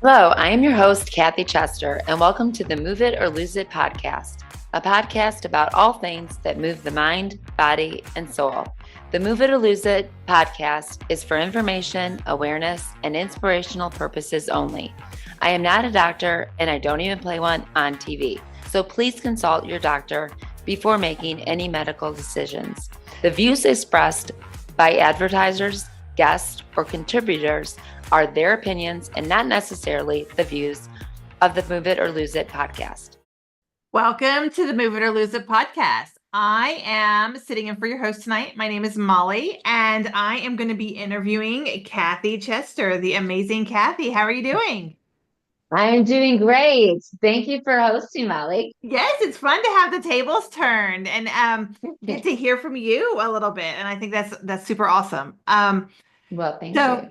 Hello, I am your host, Kathy Chester, and welcome to the Move It or Lose It podcast, a podcast about all things that move the mind, body, and soul. The Move It or Lose It podcast is for information, awareness, and inspirational purposes only. I am not a doctor, and I don't even play one on TV, so please consult your doctor before making any medical decisions. The views expressed by advertisers, guests, or contributors are their opinions and not necessarily the views of the Move It or Lose It podcast. Welcome to the Move It or Lose It podcast. I am sitting in for your host tonight. My name is Molly, and I am going to be interviewing Kathy Chester, the amazing Kathy. How are you doing? I'm doing great. Thank you for hosting, Molly. Yes, it's fun to have the tables turned and get to hear from you a little bit. And I think that's super awesome. Well, thank So you.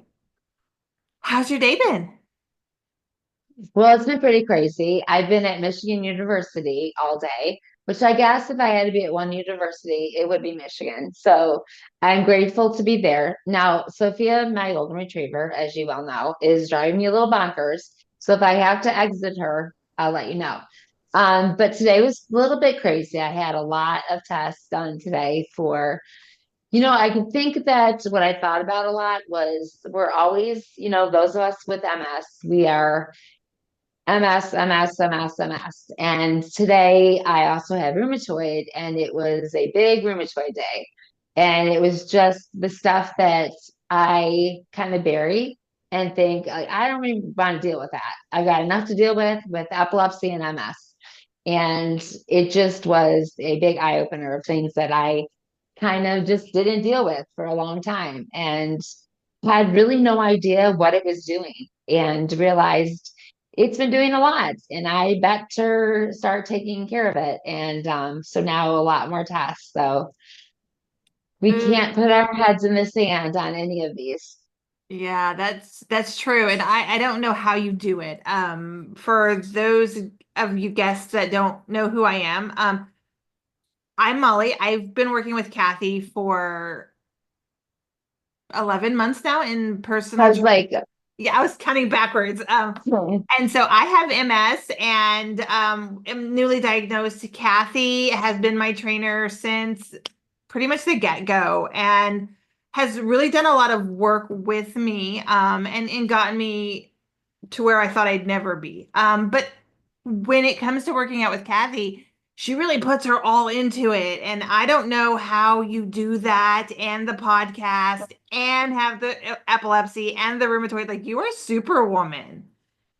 how's your day been? Well, it's been pretty crazy. I've been at Michigan University all day, which I guess if I had to be at one university, it would be Michigan. So I'm grateful to be there. Now, Sophia, my golden retriever, as you well know, is driving me a little bonkers. So if I have to exit her, I'll let you know. But today was a little bit crazy. I had a lot of tests done today for, I can think that what I thought about a lot was we're always, those of us with MS, we are MS, MS, MS, MS. And today I also had rheumatoid, and it was a big rheumatoid day. And it was just the stuff that I kind of bury and think, I don't even want to deal with that. I've got enough to deal with epilepsy and MS. And it just was a big eye opener of things that I kind of just didn't deal with for a long time and had really no idea what it was doing and realized it's been doing a lot and I better start taking care of it. And so now a lot more tests. So we can't put our heads in the sand on any of these. Yeah, that's true. And I don't know how you do it. For those of you guests that don't know who I am, I'm Molly. I've been working with Kathy for 11 months now in I personal was like, yeah, I was counting backwards. hmm. And so I have MS and am newly diagnosed. Kathy has been my trainer since pretty much the get-go and has really done a lot of work with me and gotten me to where I thought I'd never be. But when it comes to working out with Kathy, she really puts her all into it. And I don't know how you do that and the podcast and have the epilepsy and the rheumatoid. Like you are superwoman.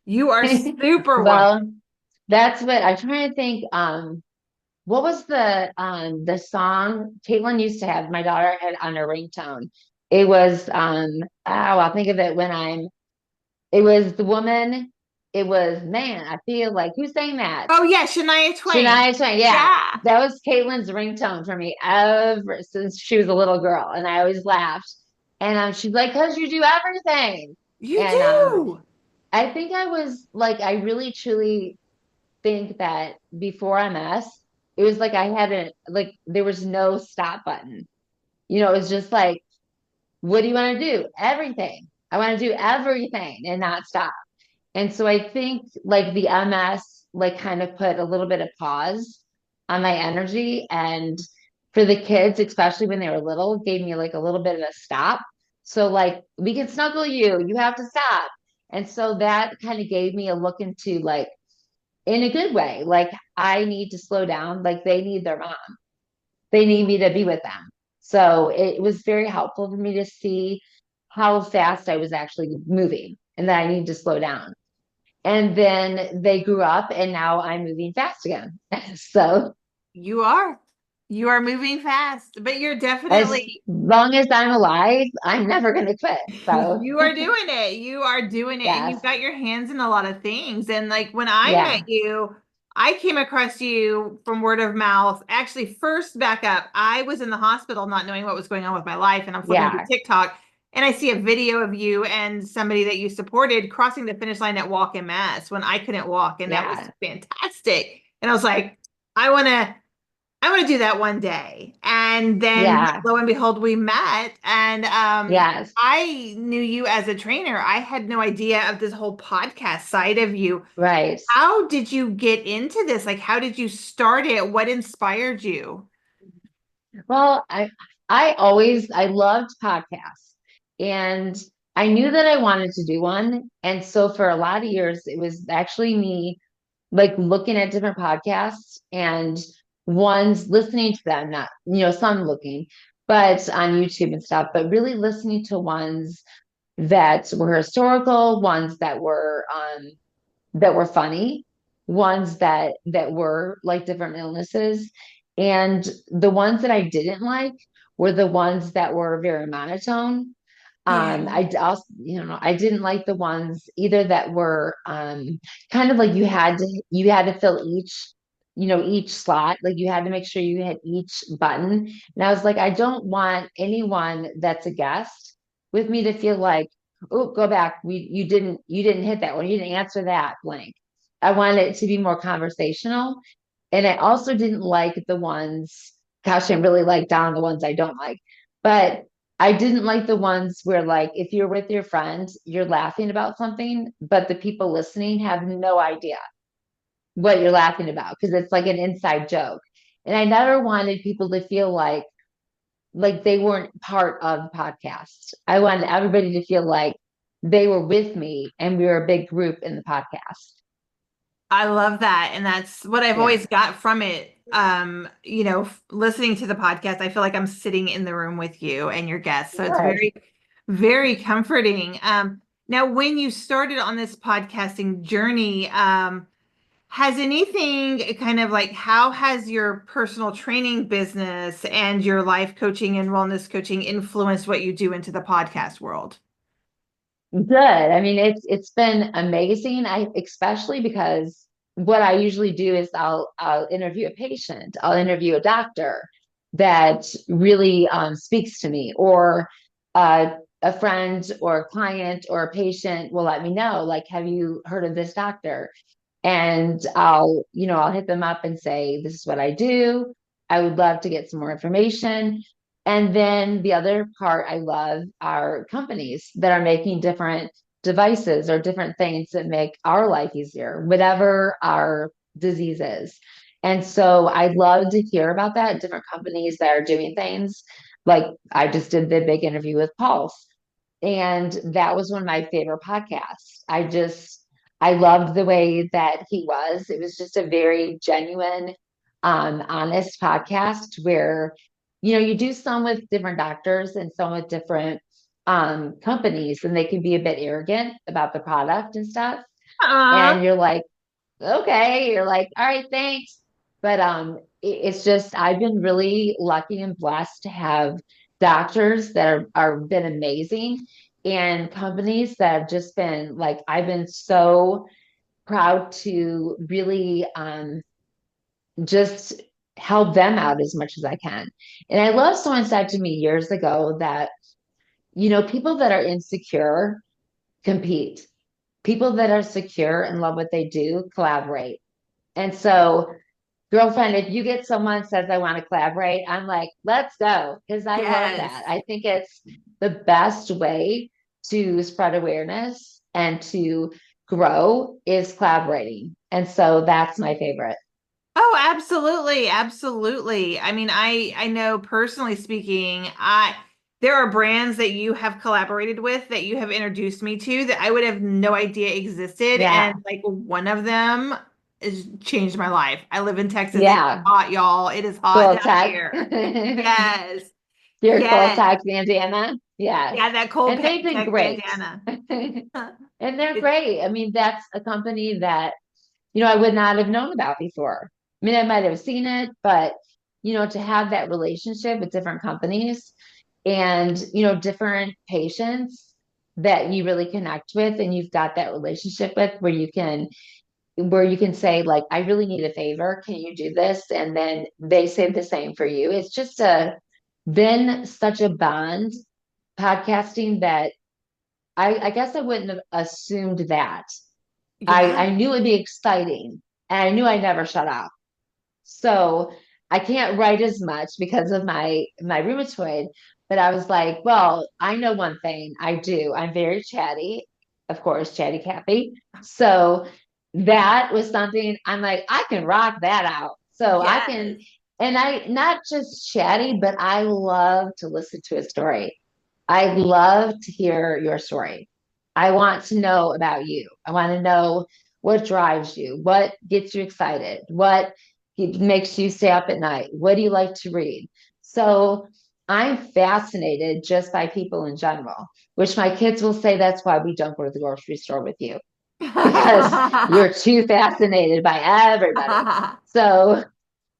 You are superwoman. Well, that's what I'm trying to think. What was the song Caitlin used to have? My daughter had on her ringtone. It was I'll think of it when I'm it was the woman, it was man, I feel like who sang that? Oh yeah, Shania Twain. Shania Twain, yeah. Yeah, That was Caitlin's ringtone for me ever since she was a little girl. And I always laughed. And she's like, because you do everything. you And do. I think I was like, I really truly think that before MS, it was like I hadn't, like, there was no stop button. It was just like, what do you want to do? Everything. I want to do everything and not stop. And so I think like the MS like kind of put a little bit of pause on my energy. And for the kids, especially when they were little, gave me like a little bit of a stop. So like we can snuggle you, you have to stop. And so that kind of gave me a look into like in a good way, like I need to slow down, like they need their mom. They need me to be with them. So it was very helpful for me to see how fast I was actually moving and that I need to slow down. And then they grew up and now I'm moving fast again. So You are. You are moving fast, but you're as definitely long as I'm alive, I'm never going to quit. So you are doing it. You are doing it. And yes, you've got your hands in a lot of things. And like when I met yeah, you, I came across you from word of mouth. Actually, first back up, I was in the hospital not knowing what was going on with my life. And I'm flipping through yeah, TikTok and I see a video of you and somebody that you supported crossing the finish line at Walk MS when I couldn't walk. And that was yeah. fantastic. And I was like, I want to I want to do that one day. And then Yeah. lo and behold, we met and Yes. I knew you as a trainer. I had no idea of this whole podcast side of you. Right. How did you get into this? Like, how did you start it? What inspired you? Well, I loved podcasts, and I knew that I wanted to do one. And so for a lot of years, it was actually me like looking at different podcasts and ones listening to them, not, some looking, but on YouTube and stuff, but really listening to ones that were historical, ones that were funny, ones that were like different illnesses. And the ones that I didn't like were the ones that were very monotone. Yeah. Also, I didn't like the ones either that were kind of like you had to fill each slot, like you had to make sure you hit each button. And I was like, I don't want anyone that's a guest with me to feel like, oh, go back. You didn't hit that one. You didn't answer that blank. I wanted it to be more conversational. And I also didn't like the ones, gosh, I really like down the ones I don't like. But I didn't like the ones where, like, if you're with your friend, you're laughing about something, but the people listening have no idea what you're laughing about because it's like an inside joke. And I never wanted people to feel like they weren't part of the podcast. I wanted everybody to feel like they were with me and we were a big group in the podcast. I love that. And that's what I've Yeah. always got from it. Listening to the podcast, I feel like I'm sitting in the room with you and your guests. So it's Good. very, very comforting. Now, when you started on this podcasting journey, has anything kind of like how has your personal training business and your life coaching and wellness coaching influenced what you do into the podcast world? Good. I mean, it's been amazing. I especially because what I usually do is I'll interview a patient, I'll interview a doctor that really speaks to me, or a friend or a client or a patient will let me know, like, have you heard of this doctor? And I'll hit them up and say, this is what I do. I would love to get some more information. And then the other part I love are companies that are making different devices or different things that make our life easier, whatever our disease is. And so I love to hear about that, different companies that are doing things. Like I just did the big interview with Pulse, and that was one of my favorite podcasts. I loved the way that he was. It was just a very genuine, honest podcast where, you do some with different doctors and some with different companies, and they can be a bit arrogant about the product and stuff. Uh, And you're like, okay, you're like, all right, thanks. But it's just I've been really lucky and blessed to have doctors that are been amazing, and companies that have just been like, I've been so proud to really just help them out as much as I can. And I love someone said to me years ago that, people that are insecure compete. People that are secure and love what they do collaborate. And so, girlfriend, if you get someone says I want to collaborate, I'm like, let's go, because I love yes. that. I think it's the best way to spread awareness and to grow is collaborating. And so that's my favorite. Oh, absolutely, absolutely. I mean, I know personally speaking, I there are brands that you have collaborated with that you have introduced me to that I would have no idea existed, and Yeah. like one of them has changed my life. I live in Texas. It's Yeah. hot, y'all. It is hot Cool down tech. here. Yes, Your cool yes, tech bandana. Yes. yeah. That cold And they've been tech great. bandana. And they're It, great. I mean, that's a company that, I would not have known about before. I mean, I might have seen it, but, to have that relationship with different companies and, different patients that you really connect with and you've got that relationship with where you can say, like, I really need a favor. Can you do this? And then they say the same for you. It's just been such a bond podcasting that I guess I wouldn't have assumed that. I yeah. knew it'd be exciting and I knew I'd never shut up. So I can't write as much because of my rheumatoid, but I was like, well, I know one thing I do. I'm very chatty, of course, chatty Cathy. So that was something I'm like, I can rock that out. So I can, Yes. and I not just chatty, but I love to listen to a story. I love to hear your story. I want to know about you. I want to know what drives you, what gets you excited, what makes you stay up at night, what do you like to read? So I'm fascinated just by people in general, which my kids will say that's why we don't go to the grocery store with you because you're too fascinated by everybody. So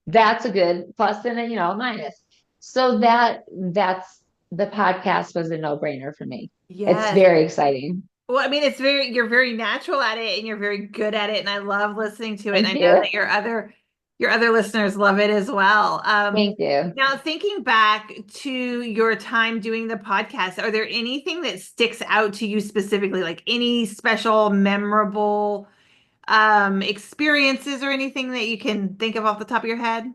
that's a good plus and a minus. So that's the podcast was a no-brainer for me. It's Yes. very exciting. Well, I mean, you're very natural at it and you're very good at it. And I love listening to it. And Thank I know you. that your other listeners love it as well. Thank you. Now thinking back to your time doing the podcast, are there anything that sticks out to you specifically, like any special, memorable experiences or anything that you can think of off the top of your head?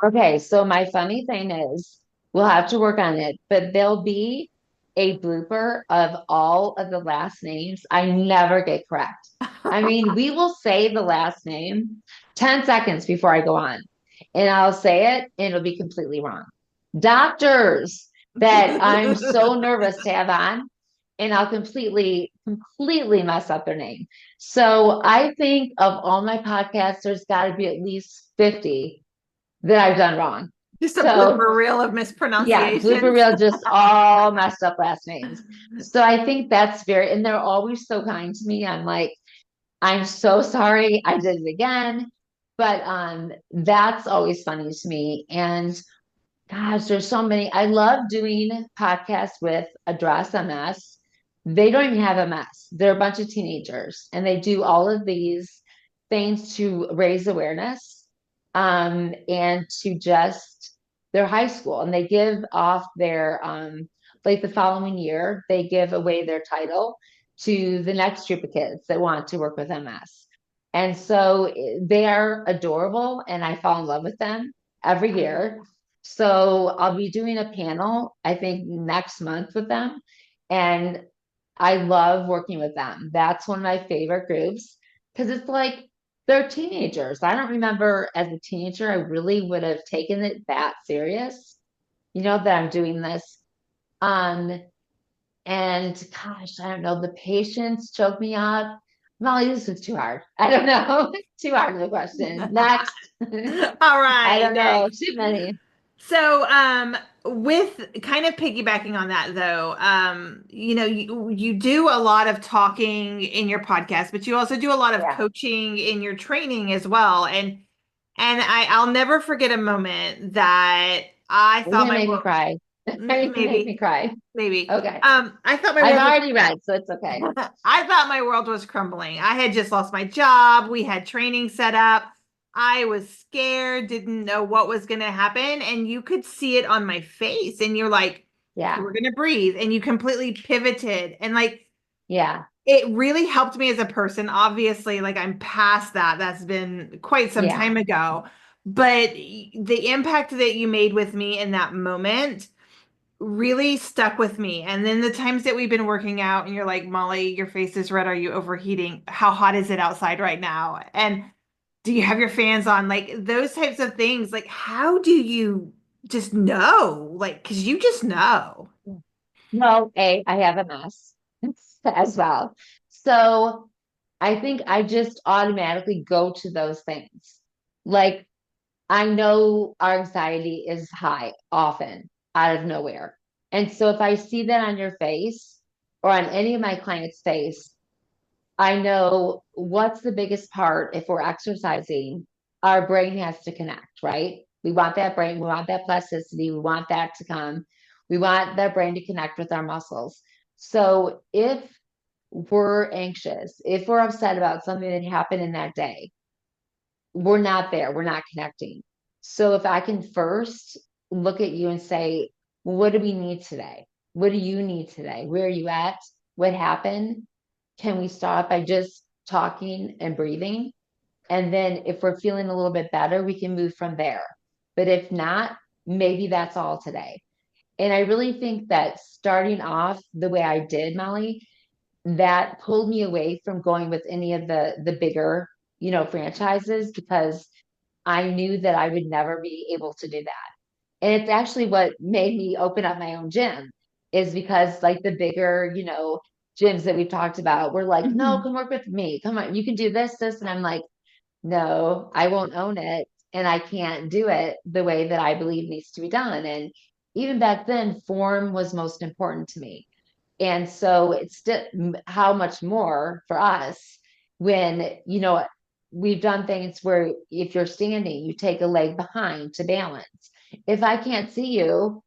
Okay, so my funny thing is we'll have to work on it, but there'll be a blooper of all of the last names I never get correct. I mean, we will say the last name 10 seconds before I go on, and I'll say it and it'll be completely wrong. Doctors that I'm so nervous to have on, and I'll completely mess up their name. So I think of all my podcasts, there's got to be at least 50 that I've done wrong. Just a So blooper reel of yeah, blooper mispronunciations. reel, just all messed up last names. So I think that's very, and they're always so kind to me. I'm like, I'm so sorry, I did it again. But that's always funny to me. And gosh, there's so many. I love doing podcasts with Address MS. They don't even have MS. They're a bunch of teenagers, and they do all of these things to raise awareness, and to just their high school. And they give off their like the following year, they give away their title to the next group of kids that want to work with MS. And so they are adorable, and I fall in love with them every year. So I'll be doing a panel, I think next month with them. And I love working with them. That's one of my favorite groups because it's like they're teenagers. I don't remember as a teenager, I really would have taken it that serious, that I'm doing this. Um, and gosh, I don't know, the patients choke me up. Molly, this is too hard. I don't know. Too hard of a question. Next. All I right, don't know. next. Too many. So, with kind of piggybacking on that though, you do a lot of talking in your podcast, but you also do a lot of Yeah. coaching in your training as well. And I'll never forget a moment that I You're thought gonna my make me world, cry. You're gonna make me maybe, cry. maybe, Okay. I thought my I've world was already read, so it's okay. I thought my world was crumbling. I had just lost my job. We had training set up. I was scared, didn't know what was going to happen. And you could see it on my face. And you're like, okay, Yeah. we're going to breathe. And you completely pivoted. And like, Yeah. it really helped me as a person. Obviously, like, I'm past that. That's been quite some Yeah. time ago. But the impact that you made with me in that moment really stuck with me. And then the times that we've been working out and you're like, Molly, your face is red. Are you overheating? How hot is it outside right now? And do you have your fans on? Like those types of things. Like, how do you just know? Like, because you just know. No, I have a mess as well. So I think I just automatically go to those things. Like I know our anxiety is high often out of nowhere. And so if I see that on your face or on any of my clients' face, I know what's the biggest part if we're exercising, our brain has to connect, right? We want that brain, we want that plasticity, we want that to come. We want that brain to connect with our muscles. So if we're anxious, if we're upset about something that happened in that day, we're not there, we're not connecting. So if I can first look at you and say, well, what do we need today? What do you need today? Where are you at? What happened? Can we start by just talking and breathing? And then if we're feeling a little bit better, we can move from there. But if not, maybe that's all today. And I really think that starting off the way I did, Molly, that pulled me away from going with any of the bigger, franchises because I knew that I would never be able to do that. And it's actually what made me open up my own gym is because like the bigger, gyms that we've talked about were like, no, Mhm. come work with me. Come on, you can do this. And I'm like, no, I won't own it. And I can't do it the way that I believe needs to be done. And even back then, form was most important to me. And so it's still how much more for us when, we've done things where if you're standing, you take a leg behind to balance. If I can't see you,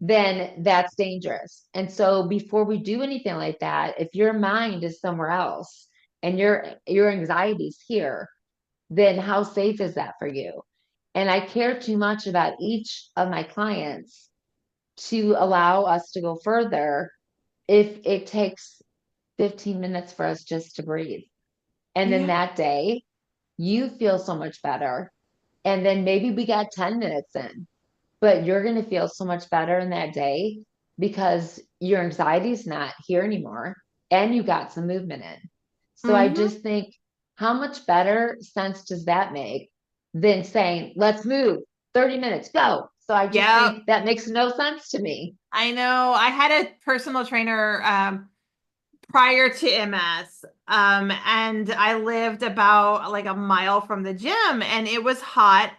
then that's dangerous. And so before we do anything like that, if your mind is somewhere else and your anxiety's here, then how safe is that for you? And I care too much about each of my clients to allow us to go further if it takes 15 minutes for us just to breathe. And then Yeah. that day, you feel so much better. And then maybe we got 10 minutes in, but you're going to feel so much better in that day because your anxiety is not here anymore and you got some movement in. So I Hmm. just think, how much better sense does that make than saying, let's move 30 minutes, go? So I just Yep. think that makes no sense to me. I know. I had a personal trainer prior to MS. And I lived about like a mile from the gym and it was hot.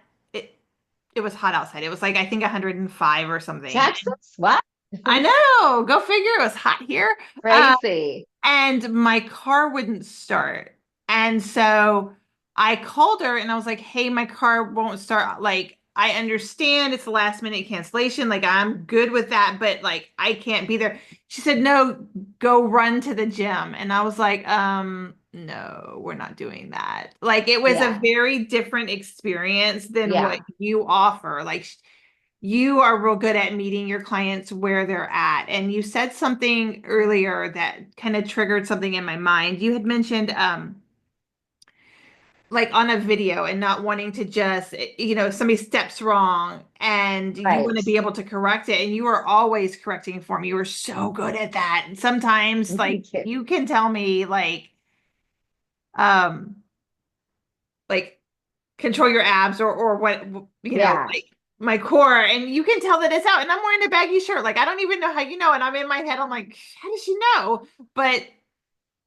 It was hot outside. It was like I think 105 or something. Texas? What? I know. Go figure. It was hot here. Um, Crazy. and my car wouldn't start. And so I called her and I was like, "Hey, my car won't start. Like, I understand it's a last minute cancellation. Like, I'm good with that, but like, I can't be there." She said, "No, go run to the gym." And I was like, no, we're not doing that. Like, it was a Yeah. very different experience than what Yeah. you offer. Like, you are real good at meeting your clients where they're at. And you said something earlier that kind of triggered something in my mind. You had mentioned like on a video and not wanting to just, somebody steps wrong and you want Right. to be able to correct it. And you are always correcting for me. You were so good at that. And sometimes like Thank you. you can tell me um like control your abs or what Yeah. like my core and you can tell that it's out and I'm wearing a baggy shirt like I don't even know how you know and I'm in my head I'm like how does she know but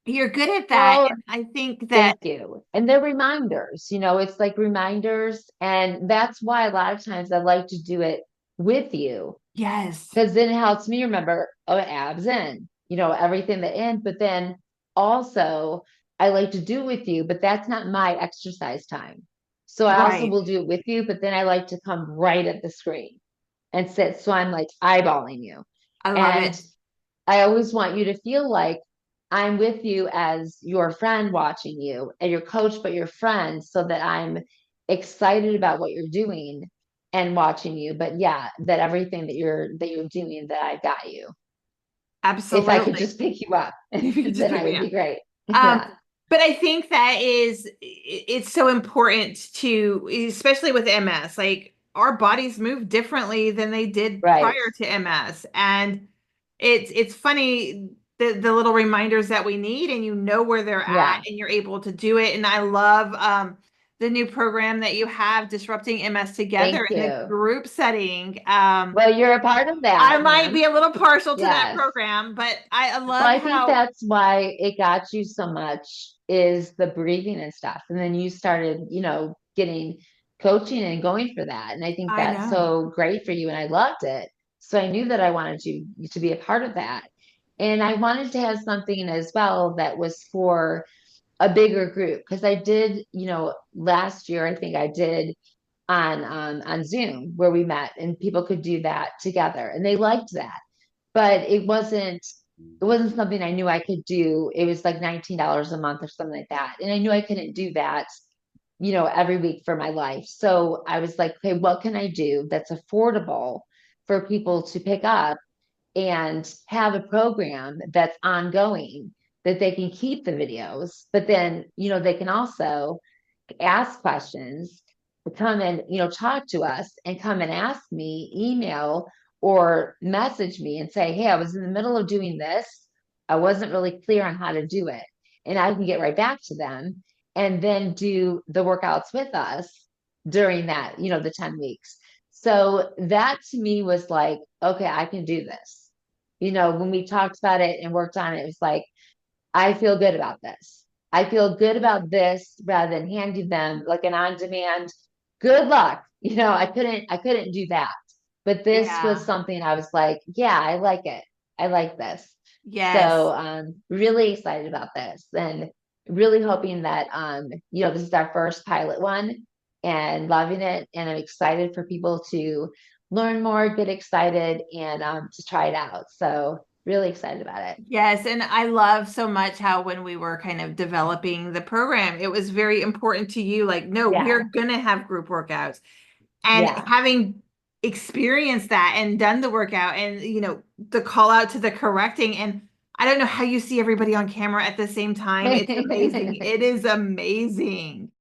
you're good at that Well, and I think that thank you. And they're reminders, it's like reminders. And that's why a lot of times I like to do it with you yes because then it helps me remember, oh, abs in, everything that in. But then also, I like to do it with you, but that's not my exercise time. So I also right will do it with you, but then I like to come right at the screen and sit. So I'm like eyeballing you. I love it And I always want you to feel like I'm with you as your friend watching you and your coach, but your friend, so that I'm excited about what you're doing and watching you. But yeah, that everything that you're doing, that I got you. If I could absolutely just pick you up, if you could just then pick I me would up be great. um Yeah, but I think that it's so important to especially with MS like our bodies move differently than they did right. prior to MS and it's funny the little reminders that we need and you know where they're at Yeah. and you're able to do it. And I love the new program that you have, Disrupting MS Together Thank in the you. group setting. Well, you're a part of I that, might man. be a little partial to that Yes. program, but I Well, love I think how that's why it got you so much is the breathing and stuff. And then you started, getting coaching and going for that. And I think I that's know. so great for you. And I loved it. So I knew that I wanted you to be a part of that. And I wanted to have something as well that was for a bigger group. Because I did, last year, I think I did on Zoom where we met and people could do that together. And they liked that, but it wasn't something I knew I could do. It was like $19 a month or something like that. And I knew I couldn't do that, every week for my life. So I was like, okay, what can I do that's affordable for people to pick up and have a program that's ongoing that they can keep the videos, but then, they can also ask questions, come and, talk to us and come and ask me, email or message me and say, hey, I was in the middle of doing this. I wasn't really clear on how to do it. And I can get right back to them and then do the workouts with us during that, the 10 weeks. So that to me was like, okay, I can do this. When we talked about it and worked on it, it was like, I feel good about this. I feel good about this rather than handing them like an on-demand, good luck. I couldn't do that. But this was Yeah. something I was like, yeah, I like it. I like this. So Yes. really excited about this and really hoping that this is our first pilot one and loving it. And I'm excited for people to learn more, get excited and to try it out. So really excited about it. Yes, and I love so much how when we were kind of developing the program, it was very important to you, like, no, we're Yeah. gonna have group workouts. And Yeah. having experienced that and done the workout and the call out to the correcting, and I don't know how you see everybody on camera at the same time. It's amazing. It is amazing.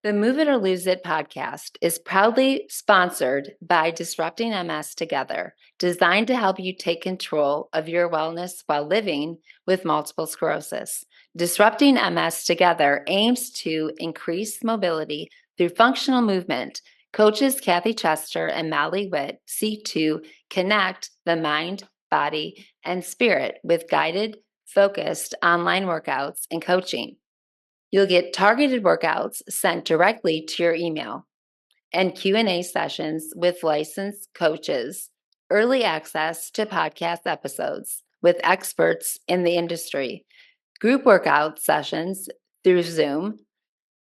The Move It or Lose It podcast is proudly sponsored by Disrupting MS Together, designed to help you take control of your wellness while living with multiple sclerosis. Disrupting MS Together aims to increase mobility through functional movement. Coaches Kathy Chester and Mollie Witt seek to connect the mind, body, and spirit with guided, focused online workouts and coaching. You'll get targeted workouts sent directly to your email and Q&A sessions with licensed coaches, early access to podcast episodes with experts in the industry, group workout sessions through Zoom,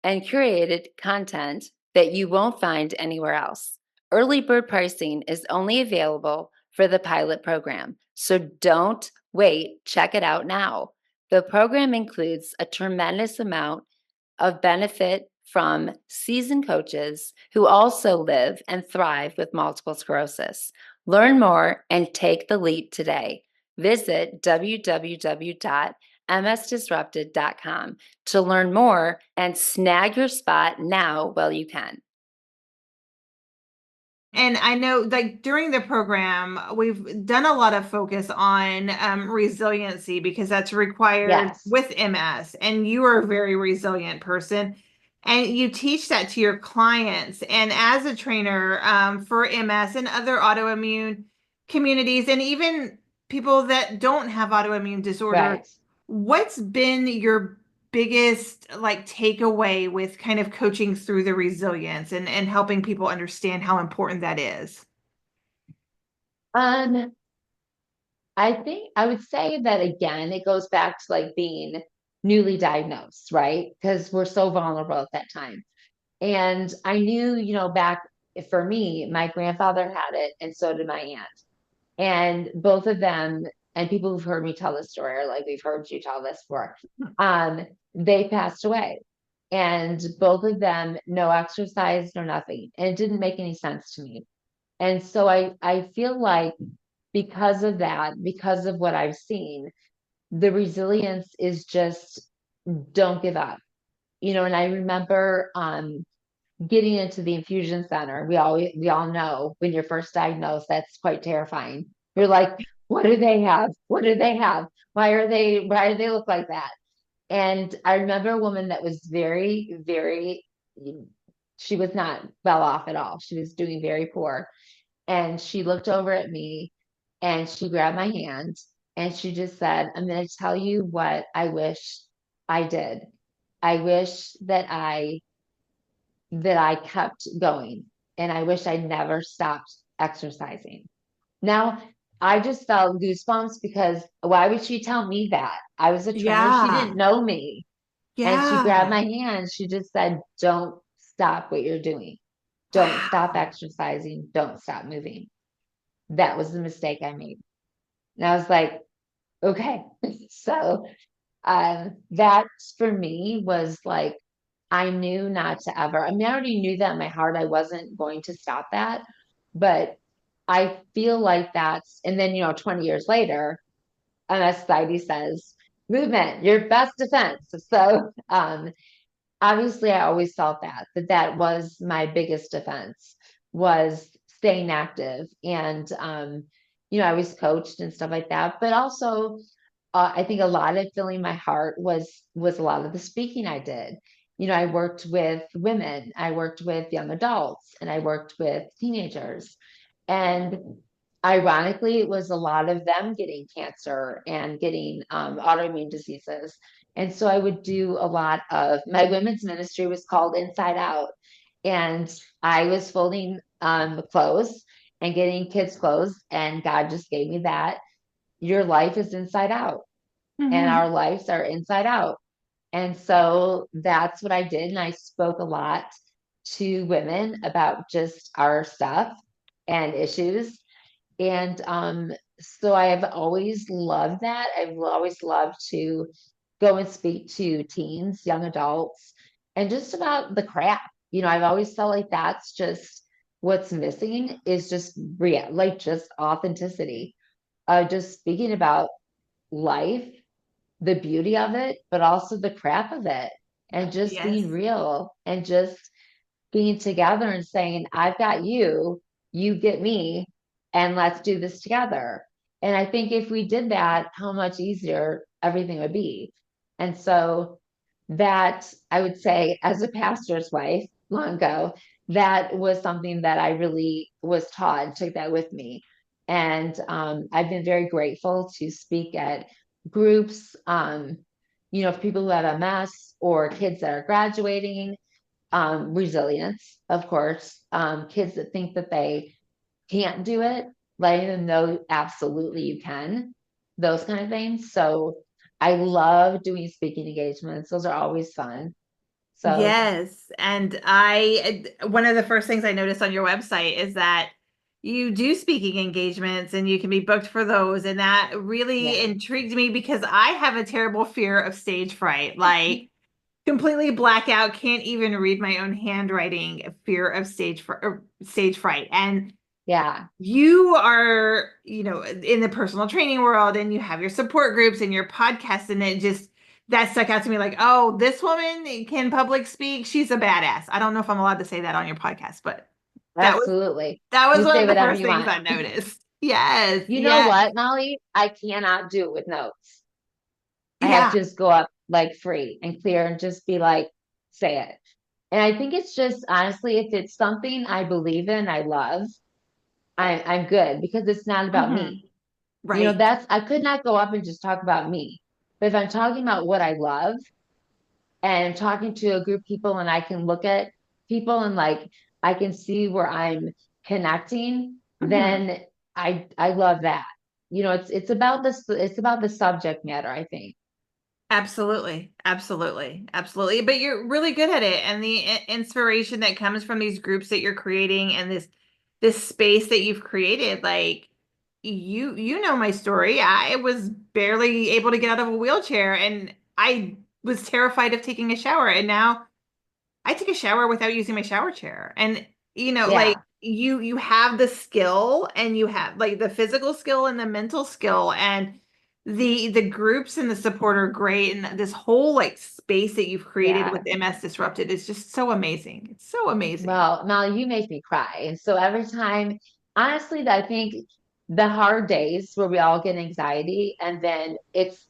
and curated content that you won't find anywhere else. Early bird pricing is only available for the pilot program, so don't wait. Check it out now. The program includes a tremendous amount of benefit from seasoned coaches who also live and thrive with multiple sclerosis. Learn more and take the leap today. Visit www.msdisrupted.com to learn more and snag your spot now while you can. And I know, like, during the program, we've done a lot of focus on resiliency because that's required Yes. with MS. And you are a very resilient person. And you teach that to your clients. And as a trainer for MS and other autoimmune communities, and even people that don't have autoimmune disorders, Right. what's been your biggest like takeaway with kind of coaching through the resilience and helping people understand how important that is? Um, I think I would say that again, it goes back to like being newly diagnosed, right? Because we're so vulnerable at that time. And I knew, back for me, my grandfather had it, and so did my aunt. And both of them, and people who've heard me tell this story, or like we've heard you tell this before, they passed away. And both of them, no exercise, no nothing. And it didn't make any sense to me. And so I feel like because of that, because of what I've seen, the resilience is just don't give up. And I remember getting into the infusion center. We all know when you're first diagnosed, that's quite terrifying. You're like, what do they have? What do they have? Why do they look like that? And I remember a woman that was very, very, she was not well off at all. She was doing very poor. And she looked over at me and she grabbed my hand and she just said, I'm going to tell you what I wish I did. I wish that I kept going and I wish I never stopped exercising. Now, I just felt goosebumps because why would she tell me that? I was a trainer. She Yeah. didn't know me. And she grabbed Yeah. my hand. She just said, don't stop what you're doing. Don't stop Wow. exercising. Don't stop moving. That was the mistake I made. And I was like, okay. So that for me was like, I knew not to ever, I mean, I already knew that in my heart I wasn't going to stop that. But I feel like and then, 20 years later, MS Society says, movement, your best defense. So obviously I always felt that was my biggest defense, was staying active. And I was coached and stuff like that, but also I think a lot of filling my heart was a lot of the speaking I did. I worked with women, I worked with young adults, and I worked with teenagers. And ironically, it was a lot of them getting cancer and getting autoimmune diseases. And so I would do a lot of my women's ministry was called Inside Out. And I was folding clothes and getting kids' clothes. And God just gave me that. Your life is inside out, and Mhm. our lives are inside out. And so that's what I did. And I spoke a lot to women about just our stuff and issues. And so I have always loved that. I've always loved to go and speak to teens, young adults, and just about the crap. I've always felt like that's just what's missing, is just real, like just authenticity, just speaking about life, the beauty of it, but also the crap of it, and just being Yes. real and just being together and saying, I've got you, you get me, and let's do this together. And I think if we did that, how much easier everything would be. And so that, I would say, as a pastor's wife long ago, that was something that I really was taught and took that with me. And I've been very grateful to speak at groups, for people who have MS or kids that are graduating, resilience, of course, kids that think that they can't do it, letting them know absolutely you can, those kind of things. So I love doing speaking engagements. Those are always fun. So Yes. And one of the first things I noticed on your website is that you do speaking engagements and you can be booked for those. And that really yeah, intrigued me because I have a terrible fear of stage fright. Like, completely blackout, can't even read my own handwriting, fear of stage fright. And yeah, you are, in the personal training world, and you have your support groups and your podcast, and it just that stuck out to me like, oh, this woman can public speak. She's a badass. I don't know if I'm allowed to say that on your podcast, but that was absolutely. that was You one say of the whatever first you things want. I noticed. Yes, You know yes, what, Molly? I cannot do it with notes. I have yeah. to just go up like free and clear and just be like, say it. And I think it's just honestly, if it's something I believe in, I love, I'm good, because it's not about Mhm. me. Right. I could not go up and just talk about me. But if I'm talking about what I love and I'm talking to a group of people, and I can look at people and like I can see where I'm connecting, Mhm. then I love that. It's about this, it's about the subject matter, I think. Absolutely. Absolutely. Absolutely. But you're really good at it. And the inspiration that comes from these groups that you're creating and this space that you've created, like you know my story. I was barely able to get out of a wheelchair and I was terrified of taking a shower. And now I take a shower without using my shower chair. And like Yeah. you have the skill and you have like the physical skill and the mental skill and the groups and the support are great and this whole like space that you've created Yeah. with MS Disrupted is just so amazing. It's so amazing. Well, Molly, you make me cry. And so every time, honestly, I think the hard days where we all get anxiety, and then it's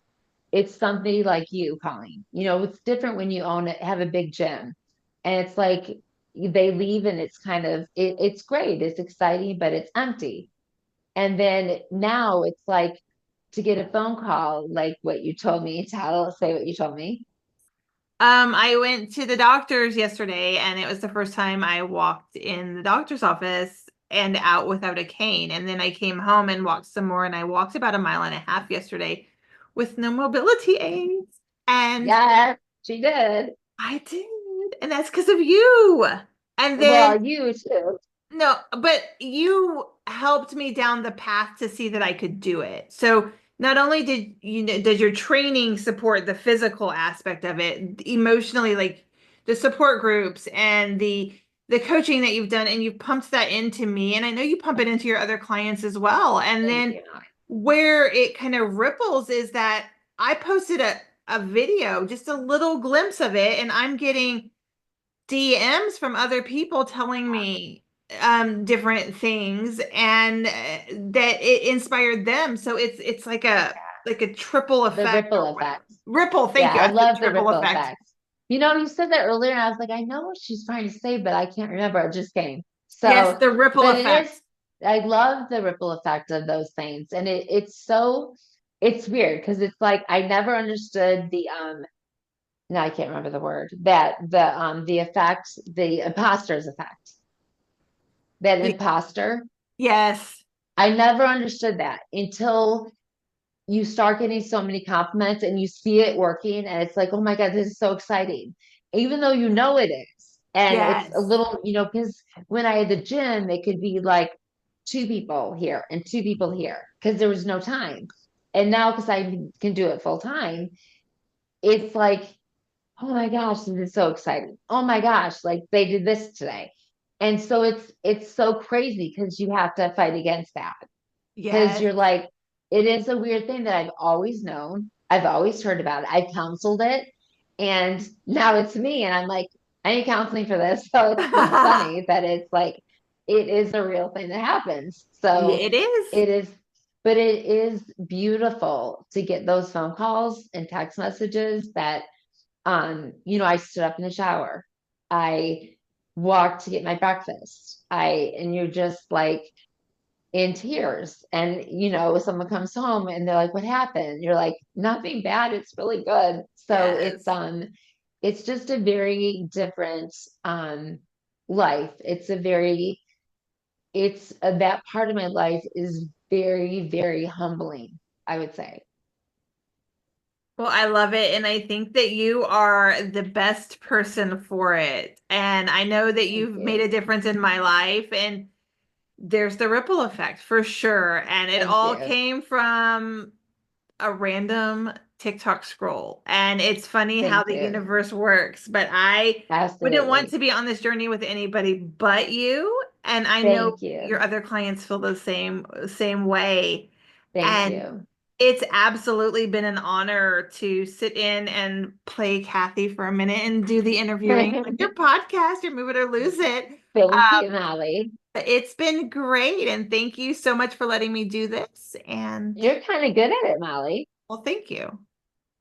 somebody like you calling. It's different when you own it, have a big gym. And it's like they leave and it's kind of it's great, it's exciting, but it's empty. And then now it's like to get a phone call, like what you told me, say what you told me. I went to the doctor's yesterday and it was the first time I walked in the doctor's office and out without a cane. And then I came home and walked some more and I walked about a mile and a half yesterday with no mobility aids. And Yeah, she did. I did. And that's because of you. And then Well, you too. no, but you helped me down the path to see that I could do it. So not only did your training support the physical aspect of it, emotionally, like the support groups and the coaching that you've done, and you've pumped that into me, and I know you pump it into your other clients as well. And Thank then you. where it kind of ripples is that I posted a video, just a little glimpse of it, and I'm getting DMs from other people telling me different things, and that it inspired them. So it's like a triple The effect. ripple effect. Ripple, thank Yeah, you. I That's love the triple ripple effect. effect. You said that earlier, and I was like, I know what she's trying to say, but I can't remember. It just came. Yes, the ripple but effect. I love the ripple effect of those things. And it's weird because it's like I never understood no, I can't remember the word, that the effect, the imposter's effect. That imposter. Yes. I never understood that until you start getting so many compliments and you see it working, and it's like, oh my God, this is so exciting. Even though you know it is. And it's a Yes. little, because when I had the gym, it could be like 2 people here and 2 people here because there was no time. And now, because I can do it full time, it's like, oh my gosh, this is so exciting. Oh my gosh, like they did this today. And so it's so crazy because you have to fight against that. Because Yes. you're like, it is a weird thing that I've always known. I've always heard about it. I've counseled it. And now it's me. And I'm like, I need counseling for this. So it's funny that it's like, it is a real thing that happens. Yeah, So it is. it is, but it is beautiful to get those phone calls and text messages that, I stood up in the shower. I walked to get my breakfast. And you're just like, in tears, and someone comes home and they're like, what happened? You're like, nothing bad, it's really good. So Yes. it's just a very different life. That part of my life is very, very humbling, I would say. Well, I love it. And I think that you are the best person for it. And I know that you've made a difference in my life. And there's the ripple effect for sure. And it Thank all you. came from a random TikTok scroll. And it's funny how Thank the you. universe works. But I wouldn't want Absolutely. to be on this journey with anybody but you. And I know Thank you. your other clients feel the same way. Thank And you. it's absolutely been an honor to sit in and play Kathy for a minute and do the interviewing on your podcast, your Move It or Lose It. Thank you, Mollie. It's been great. And thank you so much for letting me do this. And You're kind of good at it, Mollie. well, thank you.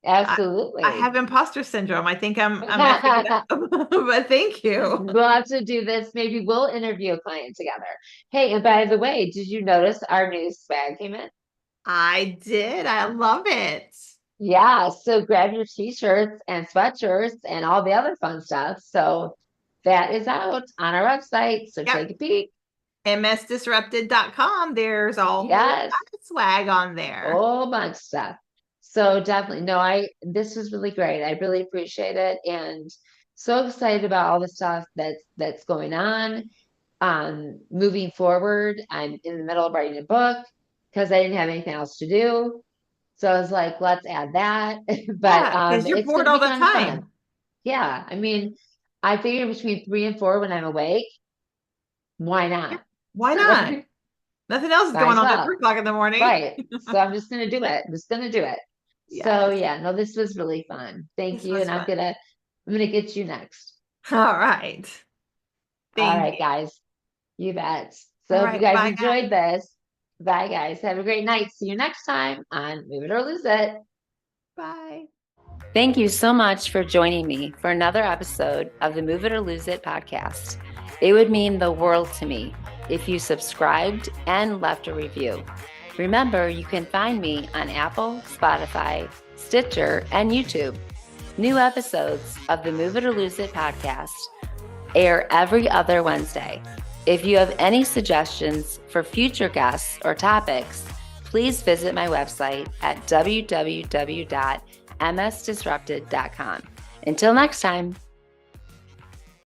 Absolutely. I have imposter syndrome. I think I'm effing it up, but thank you. We'll have to do this. Maybe we'll interview a client together. Hey, and by the way, did you notice our new swag came in? I did. I love it. Yeah, so grab your t-shirts and sweatshirts and all the other fun stuff. So that is out on our website. So take a peek. msdisrupted.com. There's a whole Yes, lot of swag on there. whole bunch of stuff. So definitely, no, this was really great. I really appreciate it, and so excited about all the stuff that's going on. Moving forward, I'm in the middle of writing a book because I didn't have anything else to do. So I was like, let's add that. But Yeah, because you're it's bored gonna all be the kind of time. fun. Yeah, I mean, I figure between 3 and 4 when I'm awake, why not? Why not? Nothing else is Might going as on at well. 3 o'clock in the morning. Right. So I'm just gonna do it. I'm just gonna do it. So Yes. yeah, no, this was really fun. Thank This you. was And I'm fun. gonna get you next. All right. All Thank right, you. guys. You bet. So All if you right. guys Bye, guys. enjoyed this, bye guys. Have a great night. See you next time on Move It or Lose It. Bye. Thank you so much for joining me for another episode of the Move It or Lose It podcast. It would mean the world to me if you subscribed and left a review. Remember, you can find me on Apple, Spotify, Stitcher, and YouTube. New episodes of the Move It or Lose It podcast air every other Wednesday. If you have any suggestions for future guests or topics, please visit my website at www.msdisrupted.com. Until next time.